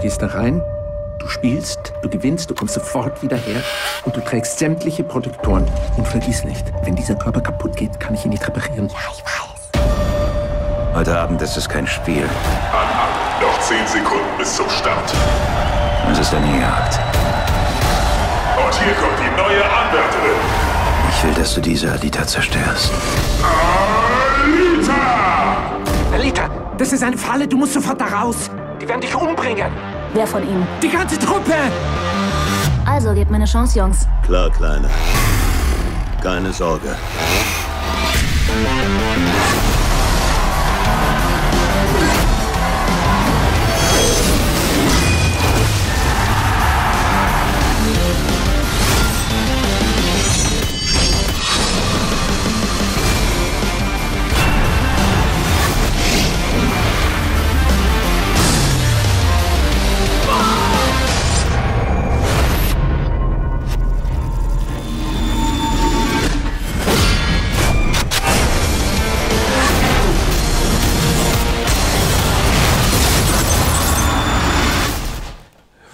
gehst da rein, du spielst, du gewinnst, du kommst sofort wieder her und du trägst sämtliche Protektoren. Und vergiss nicht, wenn dieser Körper kaputt geht, kann ich ihn nicht reparieren. Ja, ich weiß. Heute Abend ist es kein Spiel. Noch 10 Sekunden bis zum Start. Es ist eine Jagd. Und hier kommt die neue Anwärterin. Ich will, dass du diese Alita zerstörst. Alita! Alita, das ist eine Falle, du musst sofort da raus. Die werden dich umbringen. Wer von ihnen? Die ganze Truppe! Also, gebt mir eine Chance, Jungs. Klar, Kleine. Keine Sorge.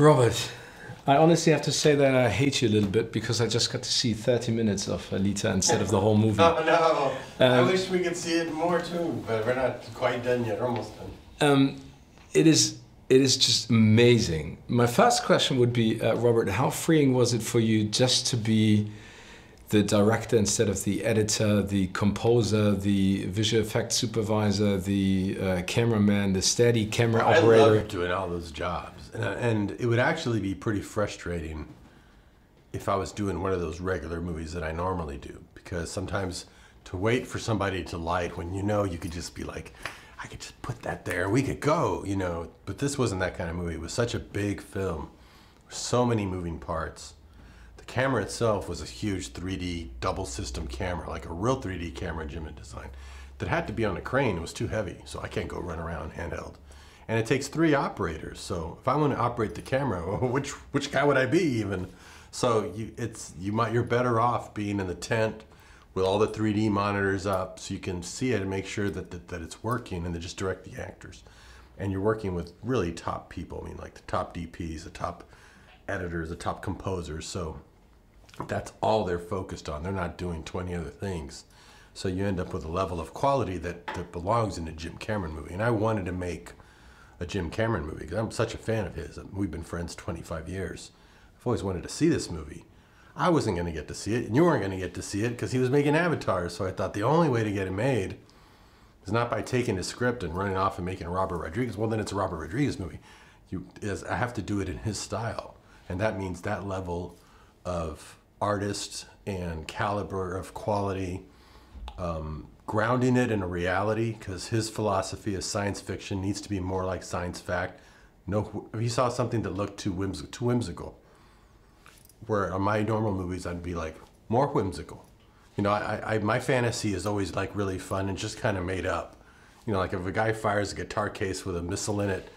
Robert, I honestly have to say that I hate you a little bit because I just got to see 30 minutes of Alita instead of the whole movie. Oh, no. I wish we could see it more too, but we're not quite done yet, almost done. It is just amazing. My first question would be, Robert, how freeing was it for you just to be the director instead of the editor, the composer, the visual effects supervisor, the cameraman, the steady camera operator? I love doing all those jobs. And it would actually be pretty frustrating if I was doing one of those regular movies that I normally do. Because sometimes to wait for somebody to light when you know you could just be like, I could just put that there, we could go, you know. But this wasn't that kind of movie. It was such a big film. So many moving parts. The camera itself was a huge 3D double system camera, like a real 3D camera Jim had designed, that had to be on a crane. It was too heavy, so I can't go run around handheld. And it takes 3 operators. So if I want to operate the camera, which guy would I be even? So you're better off being in the tent with all the 3D monitors up so you can see it and make sure that it's working, and then just direct the actors. And you're working with really top people. I mean, like the top DPs, the top editors, the top composers. So that's all they're focused on. They're not doing 20 other things. So you end up with a level of quality that belongs in a Jim Cameron movie. And I wanted to make a Jim Cameron movie because I'm such a fan of his. We've been friends 25 years. I've always wanted to see this movie. I wasn't going to get to see it, and you weren't going to get to see it because he was making Avatar. So I thought the only way to get it made is not by taking his script and running off and making Robert Rodriguez. Well, then it's a Robert Rodriguez movie. I have to do it in his style, and that means that level of artist and caliber of quality, grounding it in a reality, because his philosophy is science fiction needs to be more like science fact. No, if he saw something that looked too whimsical, where on my normal movies I'd be like, more whimsical. You know, my fantasy is always like really fun and just kind of made up. You know, like if a guy fires a guitar case with a missile in it,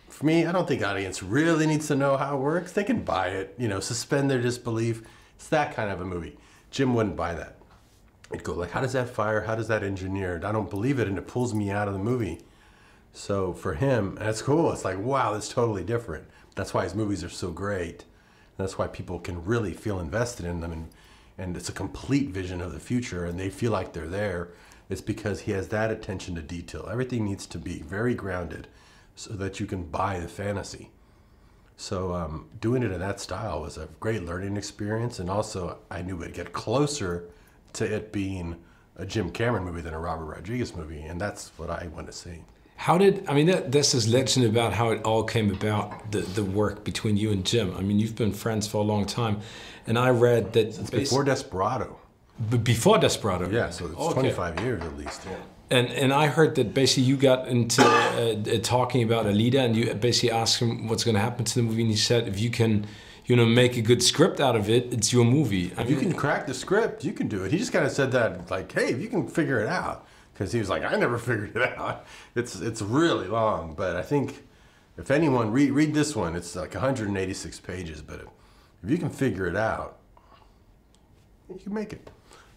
for me, I don't think audience really needs to know how it works. They can buy it, you know, suspend their disbelief. It's that kind of a movie. Jim wouldn't buy that. It'd go like, how does that fire? How does that engineer? I don't believe it, and it pulls me out of the movie. So for him, that's cool. It's like, wow, that's totally different. That's why his movies are so great. That's why people can really feel invested in them, and it's a complete vision of the future, and they feel like they're there. It's because he has that attention to detail. Everything needs to be very grounded so that you can buy the fantasy. So doing it in that style was a great learning experience, and also I knew it'd get closer to it being a Jim Cameron movie than a Robert Rodriguez movie, and that's what I want to see. How did, I mean, there's this legend about how it all came about, the work between you and Jim. I mean, you've been friends for a long time, and I read that... It's before Desperado. Before Desperado? Yeah, so it's 25 years at least, yeah. And I heard that basically you got into talking about Alita, and you basically asked him what's going to happen to the movie, and he said, if you can, you know, make a good script out of it, it's your movie. If you can crack the script, you can do it. He just kind of said that, like, hey, if you can figure it out. Because he was like, I never figured it out. It's really long, but I think if anyone, read this one. It's like 186 pages, but if you can figure it out, you can make it.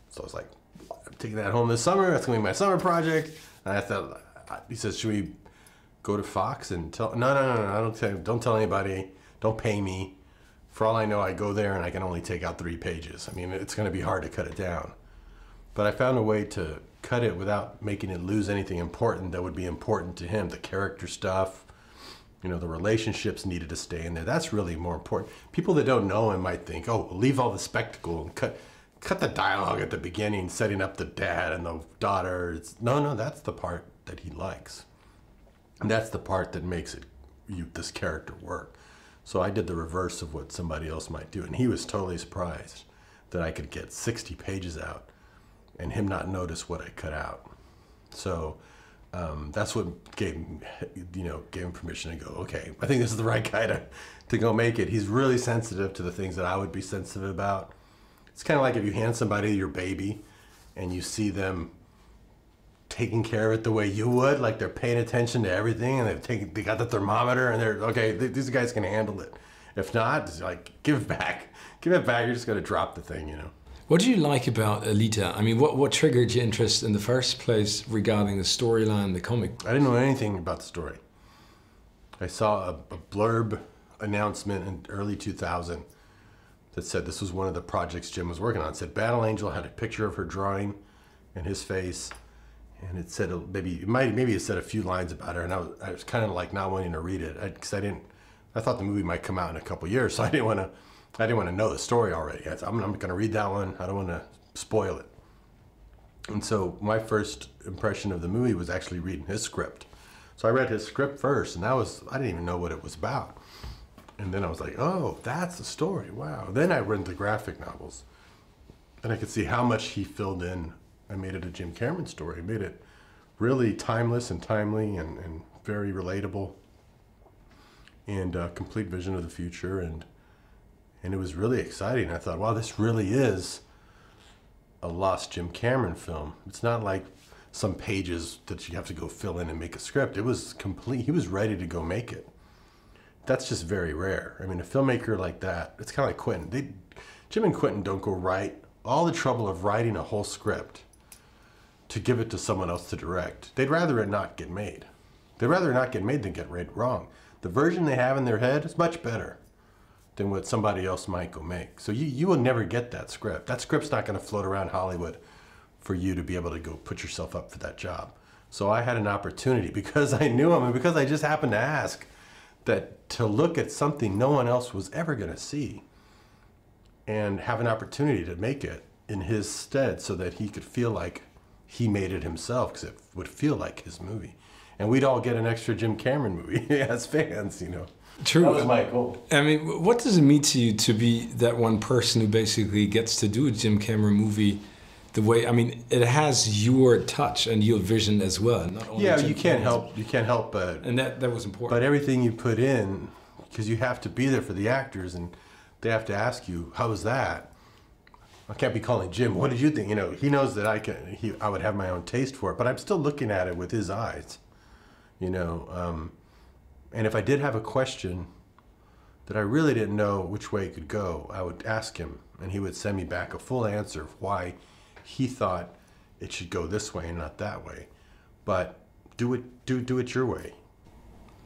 So I was like, I'm taking that home this summer. That's going to be my summer project. And I thought, he says, should we go to Fox and tell, no, don't tell anybody, don't pay me. For all I know, I go there and I can only take out 3 pages. I mean, it's going to be hard to cut it down. But I found a way to cut it without making it lose anything important that would be important to him. The character stuff, you know, the relationships needed to stay in there. That's really more important. People that don't know him might think, oh, leave all the spectacle and cut the dialogue at the beginning, setting up the dad and the daughter. No, that's the part that he likes. And that's the part that makes this character work. So I did the reverse of what somebody else might do. And he was totally surprised that I could get 60 pages out and him not notice what I cut out. So that's what gave him permission to go, okay, I think this is the right guy to go make it. He's really sensitive to the things that I would be sensitive about. It's kind of like if you hand somebody your baby and you see them taking care of it the way you would, like they're paying attention to everything and they got the thermometer and they're, okay, these guys can handle it. If not, it's like, give it back. Give it back, you're just gonna drop the thing, you know. What do you like about Alita? I mean, what triggered your interest in the first place regarding the storyline, the comic? I didn't know anything about the story. I saw a blurb announcement in early 2000 that said this was one of the projects Jim was working on. It said Battle Angel, had a picture of her drawing and his face, and it said maybe it said a few lines about her, and I was kind of like not wanting to read it because I thought the movie might come out in a couple years, so I didn't want to know the story already. I'm going to read that one. I don't want to spoil it. And so my first impression of the movie was actually reading his script. So I read his script first, and I didn't even know what it was about. And then I was like, oh, that's the story, wow. Then I read the graphic novels, and I could see how much he filled in. I made it a Jim Cameron story. I made it really timeless and timely and very relatable, and a complete vision of the future, and it was really exciting. I thought, wow, this really is a lost Jim Cameron film. It's not like some pages that you have to go fill in and make a script. It was complete. He was ready to go make it. That's just very rare. I mean, a filmmaker like that, it's kind of like Quentin. Jim and Quentin don't go write all the trouble of writing a whole script to give it to someone else to direct. They'd rather it not get made. They'd rather it not get made than get read wrong. The version they have in their head is much better than what somebody else might go make. So you will never get that script. That script's not going to float around Hollywood for you to be able to go put yourself up for that job. So I had an opportunity, because I knew him and because I just happened to ask, that to look at something no one else was ever going to see and have an opportunity to make it in his stead so that he could feel like he made it himself, because it would feel like his movie. And we'd all get an extra Jim Cameron movie as fans, you know. True. That was my goal. I mean, what does it mean to you to be that one person who basically gets to do a Jim Cameron movie the way, I mean, it has your touch and your vision as well. Not only Yeah, Jim you can't Cameron's. help but... And that was important. But everything you put in, because you have to be there for the actors and they have to ask you, how was that? I can't be calling Jim, what did you think? You know, he knows that I would have my own taste for it, but I'm still looking at it with his eyes, you know. And if I did have a question that I really didn't know which way it could go, I would ask him, and he would send me back a full answer of why he thought it should go this way and not that way. But do it your way.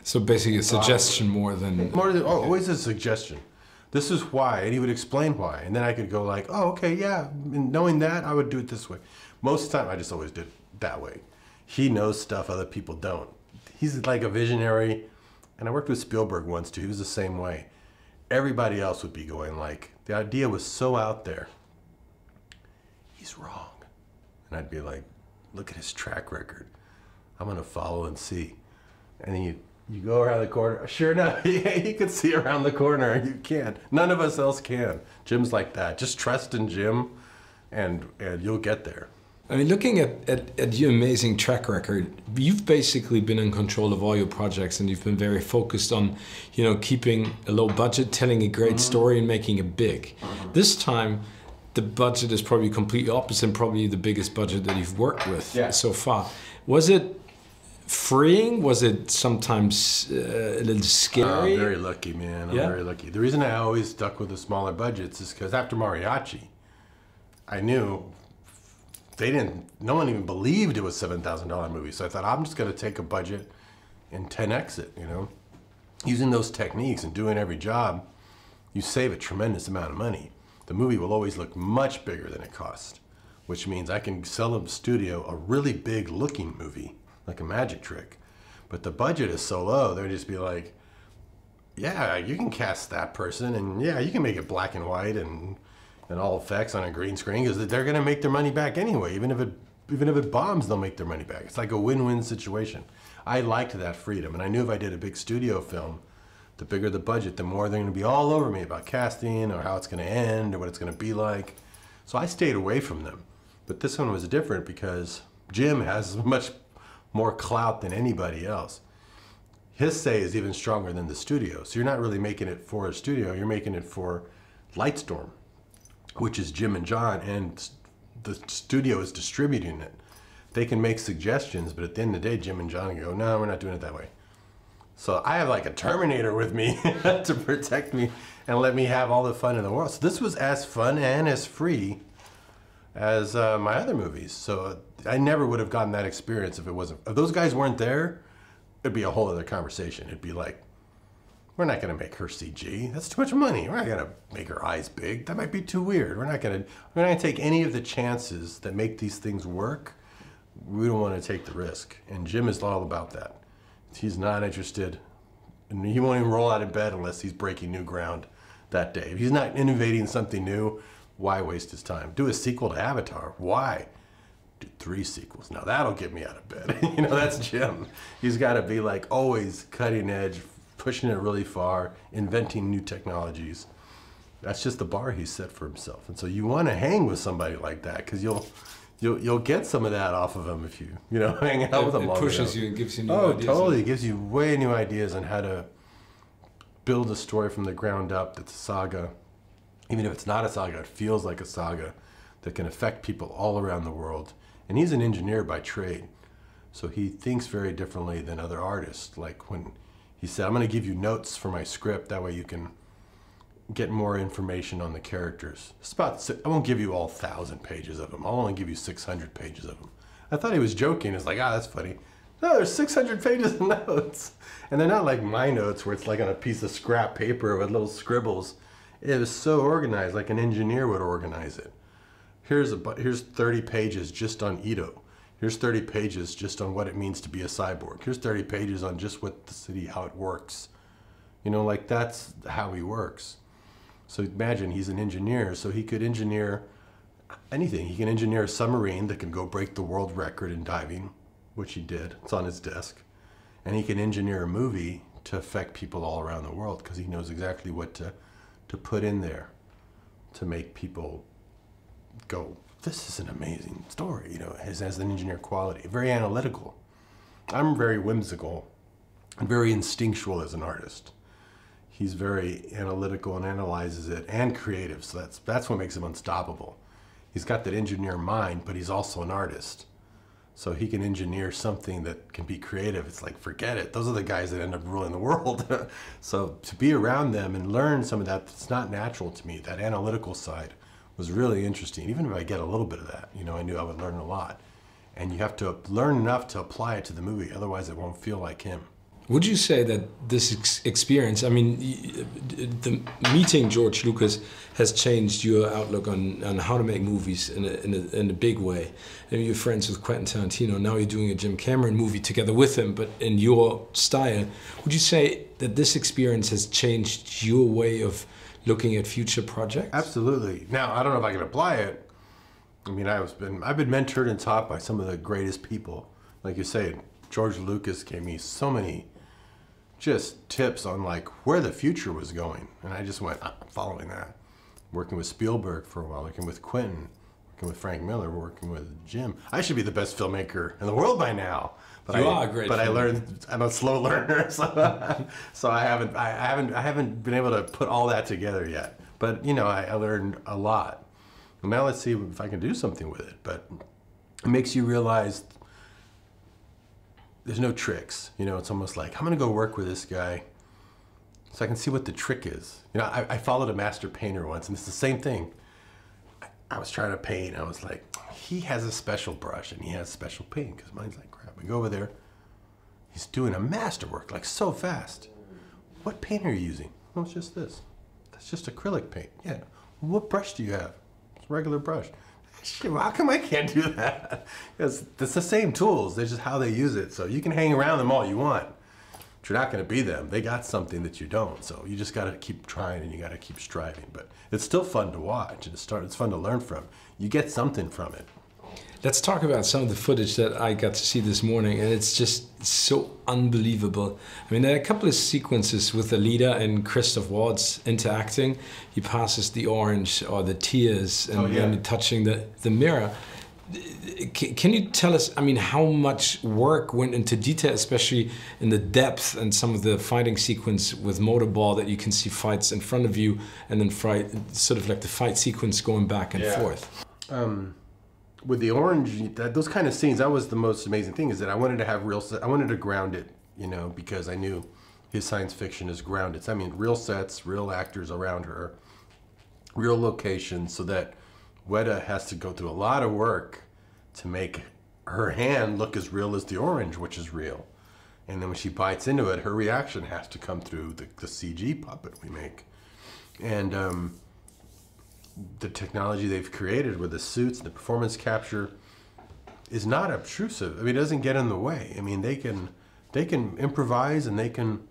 So basically a suggestion more than always a suggestion. This is why, and he would explain why, and then I could go like, oh, okay, yeah, and knowing that, I would do it this way. Most of the time, I just always did it that way. He knows stuff other people don't. He's like a visionary, and I worked with Spielberg once too. He was the same way. Everybody else would be going like, the idea was so out there. He's wrong. And I'd be like, look at his track record. I'm gonna follow and see. And then you go around the corner. Sure enough, he could see around the corner. You can't. None of us else can. Jim's like that. Just trust in Jim, and you'll get there. I mean, looking at your amazing track record, you've basically been in control of all your projects, and you've been very focused on, you know, keeping a low budget, telling a great story, and making it big. This time, the budget is probably completely opposite, and probably the biggest budget that you've worked with so far. Was it freeing? Was it sometimes a little scary? I'm very lucky, man. I'm very lucky. The reason I always stuck with the smaller budgets is because after Mariachi, I knew no one even believed it was a $7,000 movie. So I thought, I'm just going to take a budget and 10x it, you know? Using those techniques and doing every job, you save a tremendous amount of money. The movie will always look much bigger than it cost, which means I can sell a studio a really big looking movie, like a magic trick. But the budget is so low, they'll just be like, yeah, you can cast that person, and yeah, you can make it black and white and all effects on a green screen, because they're gonna make their money back anyway. Even if it bombs, they'll make their money back. It's like a win-win situation. I liked that freedom, and I knew if I did a big studio film, the bigger the budget, the more they're gonna be all over me about casting or how it's gonna end or what it's gonna be like. So I stayed away from them. But this one was different because Jim has much more clout than anybody else. His say is even stronger than the studio. So you're not really making it for a studio, you're making it for Lightstorm, which is Jim and John, and the studio is distributing it. They can make suggestions, but at the end of the day, Jim and John go, no, we're not doing it that way. So I have like a Terminator with me to protect me and let me have all the fun in the world. So this was as fun and as free as my other movies. So I never would have gotten that experience if those guys weren't there. It'd be a whole other conversation. It'd be like, we're not gonna make her CG. That's too much money. We're not gonna make her eyes big. That might be too weird. We're not gonna take any of the chances that make these things work. We don't want to take the risk. And Jim is all about that. He's not interested, and he won't even roll out of bed unless he's breaking new ground that day. If he's not innovating something new, why waste his time? Do a sequel to Avatar. Why? Do 3 sequels. Now that'll get me out of bed. You know, that's Jim. He's got to be like always cutting edge, pushing it really far, inventing new technologies. That's just the bar he's set for himself. And so you want to hang with somebody like that, because you'll get some of that off of him if you hang out with him long enough. It pushes you and gives you new ideas. Oh, totally. It gives you way new ideas on how to build a story from the ground up that's a saga. Even if it's not a saga, it feels like a saga that can affect people all around the world. And he's an engineer by trade, so he thinks very differently than other artists. Like when he said, I'm going to give you notes for my script, that way you can get more information on the characters. I won't give you all 1,000 pages of them. I'll only give you 600 pages of them. I thought he was joking. It's like, that's funny. No, there's 600 pages of notes. And they're not like my notes where it's like on a piece of scrap paper with little scribbles. It was so organized, like an engineer would organize it. Here's 30 pages just on Ito. Here's 30 pages just on what it means to be a cyborg. Here's 30 pages on just what the city, how it works. You know, like that's how he works. So imagine he's an engineer, so he could engineer anything. He can engineer a submarine that can go break the world record in diving, which he did. It's on his desk. And he can engineer a movie to affect people all around the world, because he knows exactly what to put in there to make people go, this is an amazing story. You know, it has an engineer quality, very analytical. I'm very whimsical and very instinctual as an artist. He's very analytical and analyzes it, and creative, so that's what makes him unstoppable. He's got that engineer mind, but he's also an artist. So he can engineer something that can be creative. It's like, forget it. Those are the guys that end up ruling the world. So to be around them and learn some of that, it's not natural to me. That analytical side was really interesting. Even if I get a little bit of that, you know, I knew I would learn a lot. And you have to learn enough to apply it to the movie, otherwise it won't feel like him. Would you say that this experience, I mean, the meeting George Lucas has changed your outlook on how to make movies in a big way? I mean, you're friends with Quentin Tarantino, now you're doing a Jim Cameron movie together with him, but in your style. Would you say that this experience has changed your way of looking at future projects? Absolutely. Now, I don't know if I can apply it. I mean, I've been mentored and taught by some of the greatest people. Like you say, George Lucas gave me so many just tips on like where the future was going. And I just went, I'm following that. Working with Spielberg for a while, working with Quentin, working with Frank Miller, working with Jim. I should be the best filmmaker in the world by now. But you are a great But filmmaker. I'm a slow learner, so I haven't been able to put all that together yet. But you know, I learned a lot. And now let's see if I can do something with it. But it makes you realize there's no tricks. You know, it's almost like, I'm gonna go work with this guy so I can see what the trick is. You know, I followed a master painter once, and it's the same thing. I was trying to paint, I was like, he has a special brush and he has special paint, because mine's like crap. We go over there, He's doing a masterwork, like so fast. What paint are you using? Oh, it's just this. That's just acrylic paint. Yeah. What brush do you have? It's a regular brush. Shit, how come I can't do that? Because it's the same tools. They're just how they use it. So you can hang around them all you want. But you're not going to be them. They got something that you don't. So you just got to keep trying and you got to keep striving. But it's still fun to watch and it's fun to learn from. You get something from it. Let's talk about some of the footage that I got to see this morning, and it's just so unbelievable. I mean, there are a couple of sequences with Alita and Christoph Waltz interacting. He passes the orange or the tears and then touching the mirror. Can you tell us, I mean, how much work went into detail, especially in the depth and some of the fighting sequence with Motorball that you can see fights in front of you and then sort of like the fight sequence going back and forth? With the orange, those kind of scenes, that was the most amazing thing, is that I wanted to have I wanted to ground it, you know, because I knew his science fiction is grounded. So, I mean, real sets, real actors around her, real locations, so that Weta has to go through a lot of work to make her hand look as real as the orange, which is real. And then when she bites into it, her reaction has to come through the CG puppet we make. And the technology they've created with the suits and the performance capture is not obtrusive. I mean, it doesn't get in the way. I mean, they can improvise and they can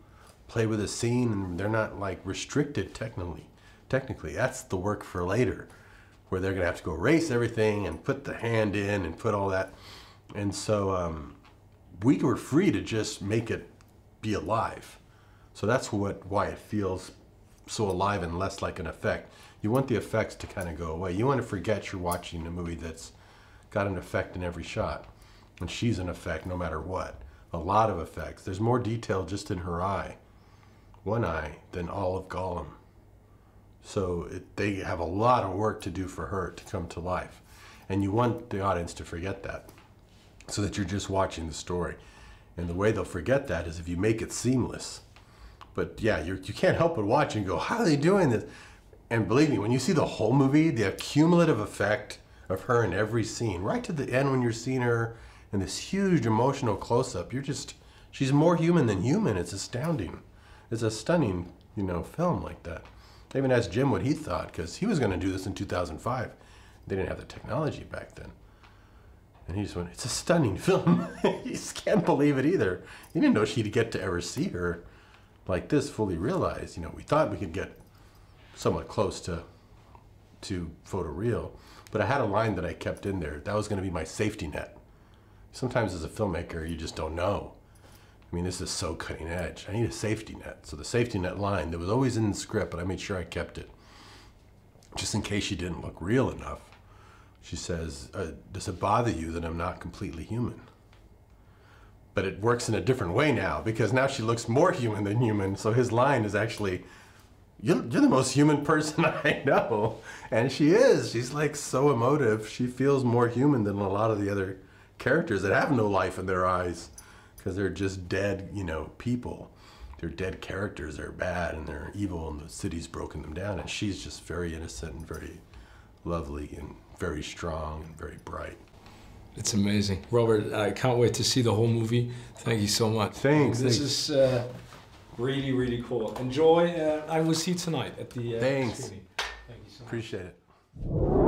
play with a scene, and they're not like restricted technically. That's the work for later, where they're gonna have to go erase everything and put the hand in and put all that. And so we were free to just make it be alive. So that's why it feels so alive and less like an effect. You want the effects to kind of go away. You want to forget you're watching a movie that's got an effect in every shot. And she's an effect no matter what. A lot of effects. There's more detail just in her eye, one eye, than all of Gollum. So they have a lot of work to do for her to come to life. And you want the audience to forget that, so that you're just watching the story. And the way they'll forget that is if you make it seamless. But yeah, you can't help but watch and go, how are they doing this? And believe me, when you see the whole movie, the cumulative effect of her in every scene, right to the end when you're seeing her in this huge emotional close-up, she's more human than human. It's astounding. It's a stunning, you know, film like that. I even asked Jim what he thought, because he was going to do this in 2005. They didn't have the technology back then. And he just went, it's a stunning film. He just can't believe it either. He didn't know she'd get to ever see her like this fully realized. You know, we thought we could get somewhat close to photoreal, but I had a line that I kept in there. That was going to be my safety net. Sometimes as a filmmaker, you just don't know. I mean, this is so cutting edge. I need a safety net. So the safety net line that was always in the script, but I made sure I kept it, just in case she didn't look real enough. She says, does it bother you that I'm not completely human? But it works in a different way now, because now she looks more human than human. So his line is actually, you're the most human person I know. And she is. She's like so emotive. She feels more human than a lot of the other characters that have no life in their eyes, because they're just dead, you know, people. They're dead characters. They're bad and they're evil, and the city's broken them down. And she's just very innocent and very lovely and very strong and very bright. It's amazing. Robert, I can't wait to see the whole movie. Thank you so much. Thanks. This is really, really cool. Enjoy. I will see you tonight at the Thanks. screening. Thank you so much. Appreciate it.